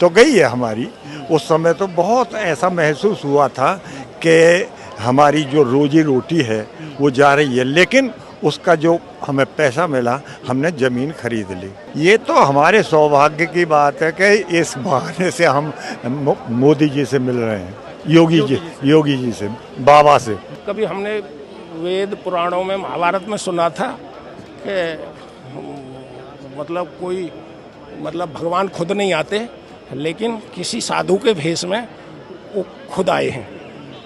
तो गई है हमारी। उस समय तो बहुत ऐसा महसूस हुआ था कि हमारी जो रोजी रोटी है वो जा रही है, लेकिन उसका जो हमें पैसा मिला, हमने ज़मीन खरीद ली। ये तो हमारे सौभाग्य की बात है कि इस बहाने से हम मोदी जी से मिल रहे हैं, योगी जी से, बाबा से। कभी हमने वेद पुराणों में, महाभारत में सुना था कि मतलब कोई भगवान खुद नहीं आते, लेकिन किसी साधु के भेष में वो खुद आए हैं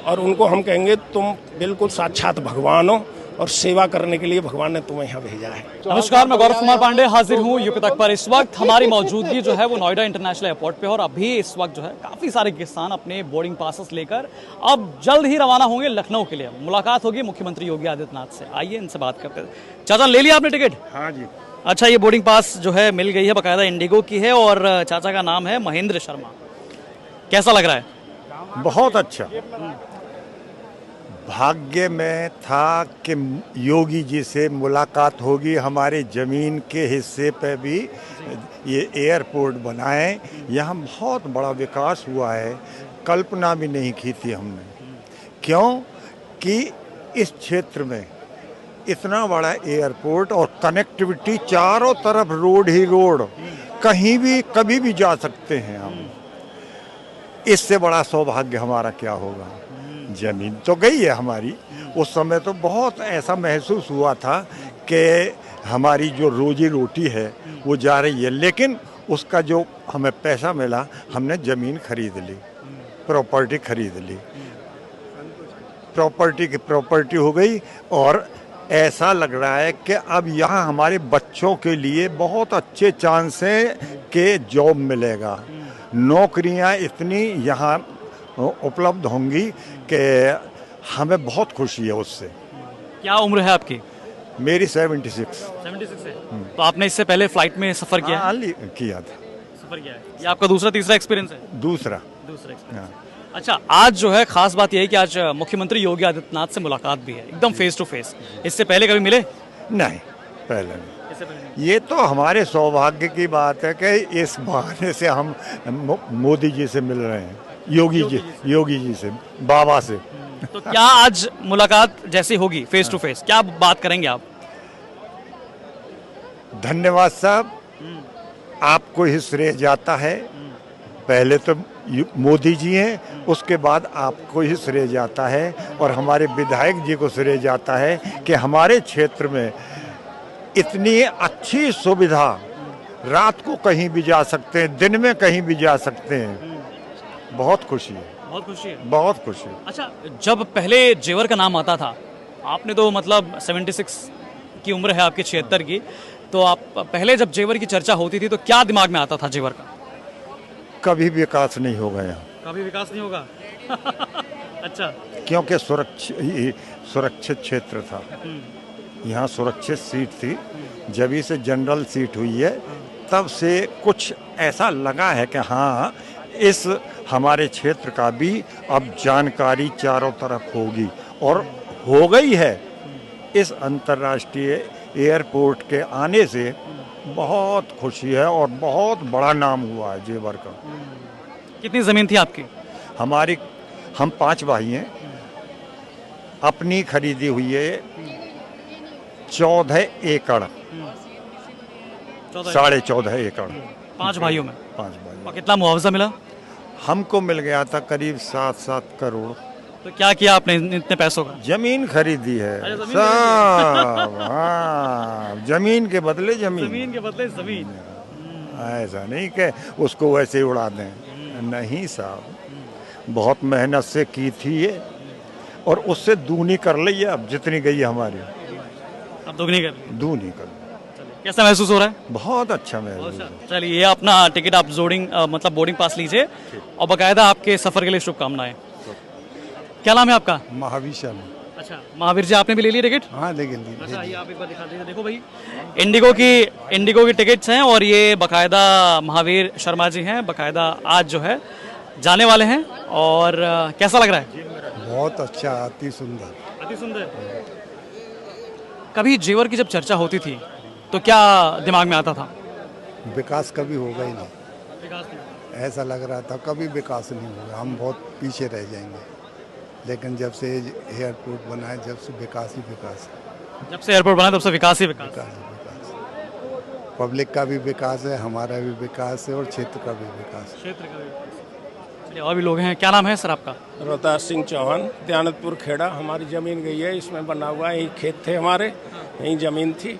और उनको हम कहेंगे तुम बिल्कुल साक्षात भगवान हो और सेवा करने के लिए भगवान ने तुम्हें यहाँ भेजा है। नमस्कार, मैं गौरव कुमार पांडे हाजिर हूँ यूपी तक पर। इस वक्त हमारी मौजूदगी जो है वो नोएडा इंटरनेशनल एयरपोर्ट पे, और अभी इस वक्त जो है काफी सारे किसान अपने बोर्डिंग पासेस लेकर अब जल्द ही रवाना होंगे लखनऊ के लिए। मुलाकात होगी मुख्यमंत्री योगी आदित्यनाथ से। आइए इनसे बात करते हैं। चाचा, ले लिया आपने टिकट? हाँ जी। अच्छा, ये बोर्डिंग पास जो है मिल गई है, बाकायदा इंडिगो की है और चाचा का नाम है महेंद्र शर्मा। कैसा लग रहा है? बहुत अच्छा। भाग्य में था कि योगी जी से मुलाकात होगी, हमारे ज़मीन के हिस्से पे भी ये एयरपोर्ट बनाए। यहाँ बहुत बड़ा विकास हुआ है, कल्पना भी नहीं की थी हमने। क्यों कि इस क्षेत्र में इतना बड़ा एयरपोर्ट और कनेक्टिविटी, चारों तरफ रोड ही रोड, कहीं भी कभी भी जा सकते हैं हम। इससे बड़ा सौभाग्य हमारा क्या होगा। ज़मीन तो गई है हमारी। उस समय तो बहुत ऐसा महसूस हुआ था कि हमारी जो रोजी रोटी है वो जा रही है, लेकिन उसका जो हमें पैसा मिला, हमने ज़मीन खरीद ली, प्रॉपर्टी खरीद ली, प्रॉपर्टी की प्रॉपर्टी हो गई। और ऐसा लग रहा है कि अब यहाँ हमारे बच्चों के लिए बहुत अच्छे चांस हैं कि जॉब मिलेगा, नौकरियाँ इतनी यहाँ उपलब्ध होंगी कि हमें बहुत खुशी है उससे। क्या उम्र है आपकी? मेरी 76 है। तो आपने इससे पहले फ्लाइट में सफर किया? हाँ, किया था। सफर किया है। ये आपका दूसरा तीसरा एक्सपीरियंस है? दूसरा एक्सपीरियंस। हाँ। अच्छा, आज जो है खास बात यह है कि आज मुख्यमंत्री योगी आदित्यनाथ से मुलाकात भी है, एकदम फेस टू फेस। इससे पहले कभी मिले? नहीं, पहले नहीं। ये तो हमारे सौभाग्य की बात है कि इस बहाने से हम मोदी जी से मिल रहे हैं, योगी जी से, बाबा से। तो क्या आज मुलाकात जैसी होगी फेस टू फेस, क्या बात करेंगे आप? धन्यवाद साहब, आपको ही श्रेय जाता है। पहले तो मोदी जी हैं, उसके बाद आपको ही श्रेय जाता है और हमारे विधायक जी को श्रेय जाता है कि हमारे क्षेत्र में इतनी अच्छी सुविधा, रात को कहीं भी जा सकते हैं, दिन में कहीं भी जा सकते हैं। बहुत खुशी है, बहुत खुशी है, बहुत खुशी है। अच्छा, जब पहले जेवर का नाम आता था, आपने तो 76 की उम्र है आपकी, 76 की, तो आप पहले जब जेवर की चर्चा होती थी तो क्या दिमाग में आता था जेवर का? कभी विकास नहीं होगा यहाँ, कभी विकास नहीं होगा। अच्छा, क्योंकि सुरक्षित क्षेत्र था, यहाँ सुरक्षित सीट थी। जब से जनरल सीट हुई है तब से कुछ ऐसा लगा है कि हाँ, इस हमारे क्षेत्र का भी अब जानकारी चारों तरफ होगी, और हो गई है। इस अंतर्राष्ट्रीय एयरपोर्ट के आने से बहुत खुशी है और बहुत बड़ा नाम हुआ है जेवर का। कितनी ज़मीन थी आपकी? हम 5 भाई हैं, अपनी खरीदी हुई है 14 एकड़, 14.5 एकड़। 5 भाइयों में? 5 भाई। और कितना मुआवजा मिला? हमको मिल गया था करीब 7 करोड़। तो क्या किया आपने इतने पैसों का? जमीन खरीदी है साहब। हाँ, जमीन के बदले जमीन के बदले जमीन। ऐसा नहीं कि उसको वैसे उड़ा दें, नहीं साहब, बहुत मेहनत से की थी ये, और उससे दूनी कर ली है अब, जितनी गई है हमारी। अब दोगुनी कर दूनी। कैसा महसूस हो रहा है? बहुत अच्छा महसूस। चलिए, ये अपना टिकट आप बोर्डिंग पास लीजिए, और बाकायदा आपके सफर के लिए शुभकामनाएं। क्या नाम है आपका? महावीर शर्मा। अच्छा, महावीर जी, आपने भी ले लिया टिकट? हाँ, लेकिन अच्छा, ये आप एक बार दिखा दीजिए। देखो भाई, इंडिगो की टिकट्स हैं, और ये बाकायदा महावीर शर्मा जी हैं, बाकायदा आज जो है जाने वाले हैं। और कैसा लग रहा है? बहुत अच्छा, अति सुंदर, अति सुंदर। कभी जेवर की जब चर्चा होती थी तो क्या दिमाग में आता था? विकास कभी होगा ही नहीं, विकास ऐसा लग रहा था कभी विकास नहीं होगा, हम बहुत पीछे रह जाएंगे। लेकिन जब से एयरपोर्ट बना है, जब से विकास ही विकास है, जब से एयरपोर्ट बना तब से विकास ही विकास। विकास ही विकास है। पब्लिक का भी विकास है, हमारा भी विकास है और क्षेत्र का भी विकास है। क्षेत्र का विकास। चलिए और भी लोग हैं, क्या नाम है सर आपका? रोहतास सिंह चौहान, दयानतपुर खेड़ा। हमारी ज़मीन गई है, इसमें बना हुआ है, यही खेत थे हमारे, यही ज़मीन थी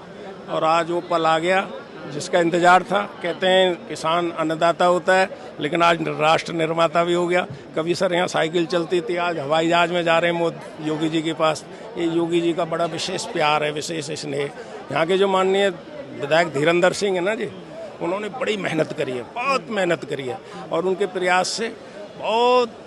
और आज वो पल आ गया जिसका इंतज़ार था। कहते हैं किसान अन्नदाता होता है, लेकिन आज राष्ट्र निर्माता भी हो गया। कभी सर यहाँ साइकिल चलती थी, आज हवाई जहाज में जा रहे हैं योगी जी के पास। ये योगी जी का बड़ा विशेष प्यार है, विशेष स्नेह। यहाँ के जो माननीय विधायक धीरेन्द्र सिंह है ना जी, उन्होंने बड़ी मेहनत करी है, बहुत मेहनत करी है और उनके प्रयास से बहुत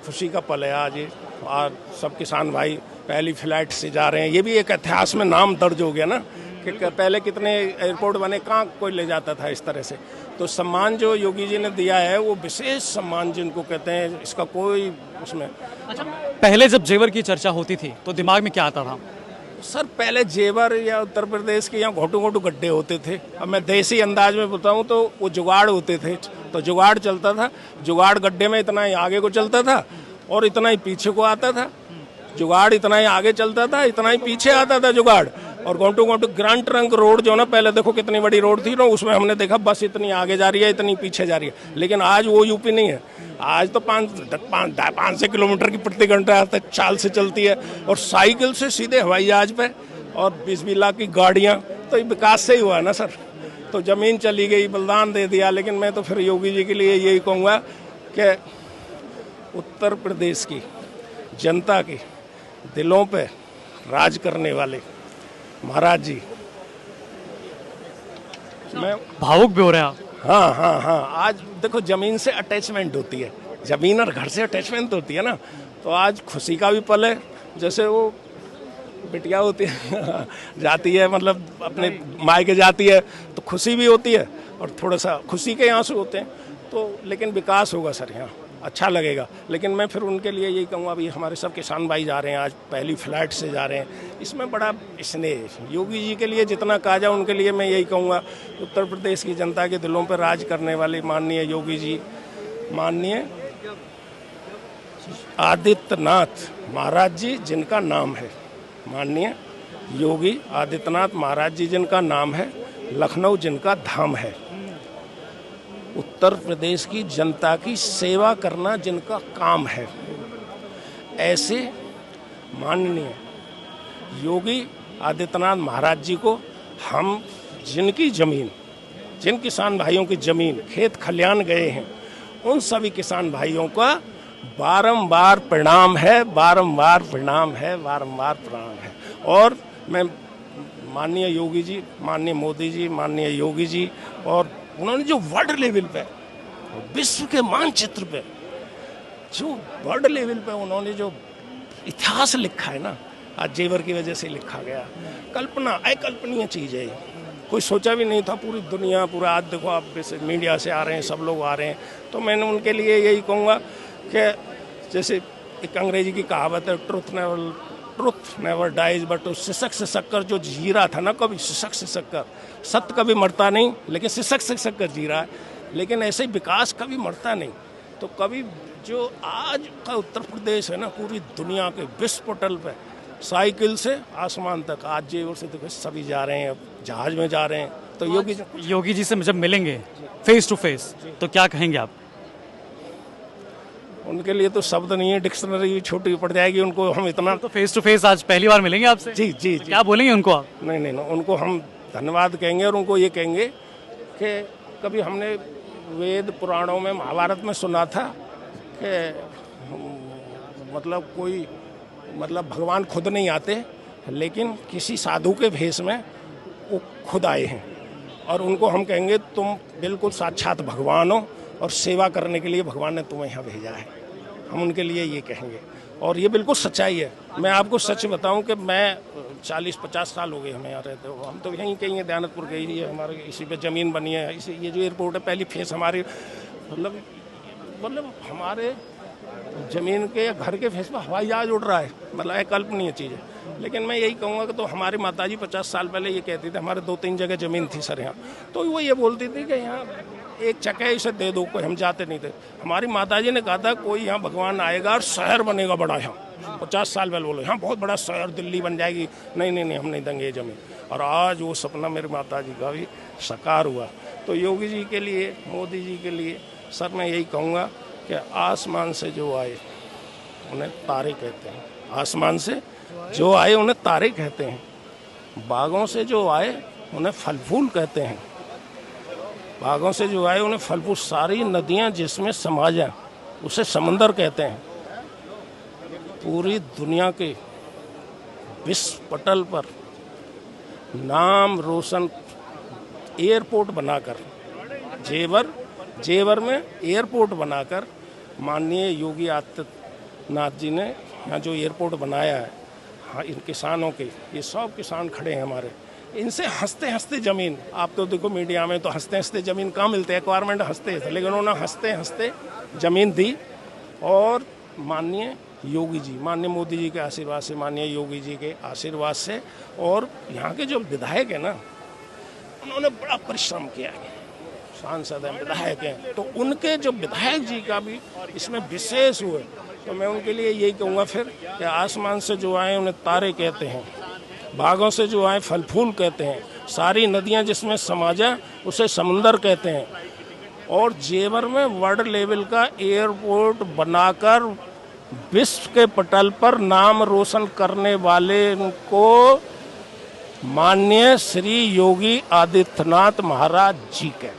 खुशी का पल है आज ये। आज सब किसान भाई पहली फ्लाइट से जा रहे हैं। ये भी एक इतिहास में नाम दर्ज हो गया ना कि पहले कितने एयरपोर्ट बने, कहाँ कोई ले जाता था इस तरह से। तो सम्मान जो योगी जी ने दिया है वो विशेष सम्मान जिनको कहते हैं, इसका कोई उसमें। अच्छा, पहले जब जेवर की चर्चा होती थी तो दिमाग में क्या आता था? सर पहले जेवर या उत्तर प्रदेश के यहाँ घोटू घोटू गड्ढे होते थे। अब मैं देसी अंदाज में बताऊँ तो वो जुगाड़ होते थे, तो जुगाड़ चलता था। जुगाड़ गड्ढे में इतना ही आगे को चलता था और इतना ही पीछे को आता था। जुगाड़ इतना ही आगे चलता था, इतना ही पीछे आता था जुगाड़। और घोटू घोटू ग्रांड ट्रंक रोड जो ना, पहले देखो कितनी बड़ी रोड थी ना, उसमें हमने देखा बस इतनी आगे जा रही है, इतनी पीछे जा रही है। लेकिन आज वो यूपी नहीं है, आज तो 500 किलोमीटर की प्रति घंटा तक चाल से चलती है और साइकिल से सीधे हवाई जहाज पे और 20-20 लाख की गाड़ियाँ। तो ये विकास से ही हुआ ना सर। तो ज़मीन चली गई, बलिदान दे दिया। लेकिन मैं तो फिर योगी जी के लिए यही कहूँगा कि उत्तर प्रदेश की जनता की दिलों पे राज करने वाले महाराज जी, मैं भावुक भी हो रहे हैं आप। हाँ हाँ हाँ, आज देखो ज़मीन से अटैचमेंट होती है, ज़मीन और घर से अटैचमेंट होती है ना। तो आज खुशी का भी पल है। जैसे वो बिटिया होती है जाती है, मतलब अपने मायके जाती है, तो खुशी भी होती है और थोड़ा सा खुशी के आंसू होते हैं। तो लेकिन विकास होगा सर, यहाँ अच्छा लगेगा। लेकिन मैं फिर उनके लिए यही कहूँगा, अभी हमारे सब किसान भाई जा रहे हैं, आज पहली फ्लाइट से जा रहे हैं, इसमें बड़ा स्नेह। योगी जी के लिए जितना कहा जाए, उनके लिए मैं यही कहूँगा, उत्तर प्रदेश की जनता के दिलों पर राज करने वाले माननीय योगी जी, माननीय आदित्यनाथ महाराज जी जिनका नाम है, माननीय योगी आदित्यनाथ महाराज जी जिनका नाम है, लखनऊ जिनका धाम है, उत्तर प्रदेश की जनता की सेवा करना जिनका काम है, ऐसे माननीय योगी आदित्यनाथ महाराज जी को हम जिनकी ज़मीन, जिन किसान भाइयों की ज़मीन खेत खलियान गए हैं, उन सभी किसान भाइयों का बारंबार प्रणाम है, बारंबार प्रणाम है, बारंबार प्रणाम है। और मैं माननीय योगी जी, माननीय मोदी जी, माननीय योगी जी, और उन्होंने जो वर्ल्ड लेवल पे, विश्व के मानचित्र पे, जो वर्ल्ड लेवल पे उन्होंने जो इतिहास लिखा है ना, आज जेवर की वजह से लिखा गया। कल्पना, अकल्पनीय चीज़ है, कोई सोचा भी नहीं था। पूरी दुनिया, पूरा आज देखो आप मीडिया से आ रहे हैं, सब लोग आ रहे हैं। तो मैंने उनके लिए यही कहूँगा कि जैसे एक अंग्रेजी की कहावत है, ट्रुथ नेवर डाइज, बट सिसक सिसक जो जी रहा था ना, कभी सिसक सिसक कर, सत्य कभी मरता नहीं, लेकिन सिसक सिसक कर जी रहा है। लेकिन ऐसे ही विकास कभी मरता नहीं। तो कभी जो आज का उत्तर प्रदेश है ना, पूरी दुनिया के विश्व पटल पे साइकिल से आसमान तक, आज जेवर से देखो सभी जा रहे हैं, अब जहाज में जा रहे हैं। तो योगी जी से जब मिलेंगे फेस टू फेस तो क्या कहेंगे आप? उनके लिए तो शब्द नहीं है, डिक्शनरी छोटी पड़ जाएगी उनको। हम इतना तो फेस टू फेस आज पहली बार मिलेंगे आपसे। जी जी, तो क्या बोलेंगे उनको आप? नहीं, उनको हम धन्यवाद कहेंगे और उनको ये कहेंगे कि कभी हमने वेद पुराणों में, महाभारत में सुना था कि मतलब कोई, मतलब भगवान खुद नहीं आते, लेकिन किसी साधु के भेष में वो खुद आए हैं। और उनको हम कहेंगे तुम बिल्कुल साक्षात भगवान हो और सेवा करने के लिए भगवान ने तुम्हें यहाँ भेजा है। हम उनके लिए ये कहेंगे और ये बिल्कुल सच्चाई है। मैं आपको सच बताऊं कि मैं 40-50 साल हो गए हमें यहाँ रहते हो। हम तो यहीं कहीं दयानतपुर गई है, हमारे इसी पे ज़मीन बनी है। इसी ये जो एयरपोर्ट है, पहली फेस हमारी, मतलब हमारे ज़मीन के घर के फेस पर हवाई जहाज उड़ रहा है, मतलब अकल्पनीय चीज़ है। लेकिन मैं यही कहूँगा कि तो हमारी माताजी 50 साल पहले ये कहती थी, हमारे 2-3 जगह ज़मीन थी सर यहाँ, तो वो ये बोलती थी कि यहाँ एक चक्के इसे दे दो, कोई हम जाते नहीं थे। हमारी माताजी ने कहा था कोई यहाँ भगवान आएगा और शहर बनेगा बड़ा, यहाँ 50 साल पहले बोलो यहाँ बहुत बड़ा शहर दिल्ली बन जाएगी। नहीं नहीं नहीं, हम नहीं देंगे जमीन। और आज वो सपना मेरी माताजी का भी साकार हुआ। तो योगी जी के लिए, मोदी जी के लिए सर मैं यही कहूँगा कि आसमान से जो आए उन्हें तारे कहते हैं, आसमान से जो आए उन्हें तारे कहते हैं, बागों से जो आए उन्हें फल फूल कहते हैं, बागों से जो आए उन्हें फल फूल, सारी नदियाँ जिसमें समा जाए उसे समंदर कहते हैं। पूरी दुनिया के विश्व पटल पर नाम रोशन एयरपोर्ट बनाकर, जेवर में एयरपोर्ट बनाकर माननीय योगी आदित्यनाथ जी ने यहाँ जो एयरपोर्ट बनाया है, हाँ इन किसानों के, ये सब किसान खड़े हैं हमारे, इनसे हंसते हंसते ज़मीन, आप तो देखो मीडिया में तो हंसते हंसते ज़मीन कहाँ मिलते हैं, एक्वायरमेंट हंसते हंसते, लेकिन उन्होंने हंसते हंसते ज़मीन दी। और माननीय योगी जी, माननीय मोदी जी के आशीर्वाद से, माननीय योगी जी के आशीर्वाद से, और यहाँ के जो विधायक है ना, उन्होंने बड़ा परिश्रम किया है, सांसद हैं, विधायक हैं, तो उनके जो विधायक जी का भी इसमें विशेष हुए। तो मैं उनके लिए यही कहूँगा फिर कि आसमान से जो आए उन्हें तारे कहते हैं, बागों से जो आए फल फूल कहते हैं, सारी नदियाँ जिसमें समा जाए उसे समंदर कहते हैं। और जेवर में वर्ल्ड लेवल का एयरपोर्ट बनाकर विश्व के पटल पर नाम रोशन करने वाले को माननीय श्री योगी आदित्यनाथ महाराज जी के।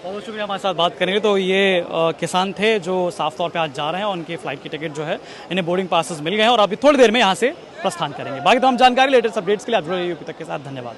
बहुत शुक्रिया हमारे साथ बात करेंगे। तो ये किसान थे जो साफ तौर पे आज जा रहे हैं, उनकी फ्लाइट की टिकट जो है, इन्हें बोर्डिंग पासेस मिल गए हैं और अभी थोड़ी देर में यहाँ से प्रस्थान करेंगे। बाकी तमाम जानकारी, लेटेस्ट अपडेट्स के लिए आप जुड़े रहिए यूपी तक के साथ। धन्यवाद।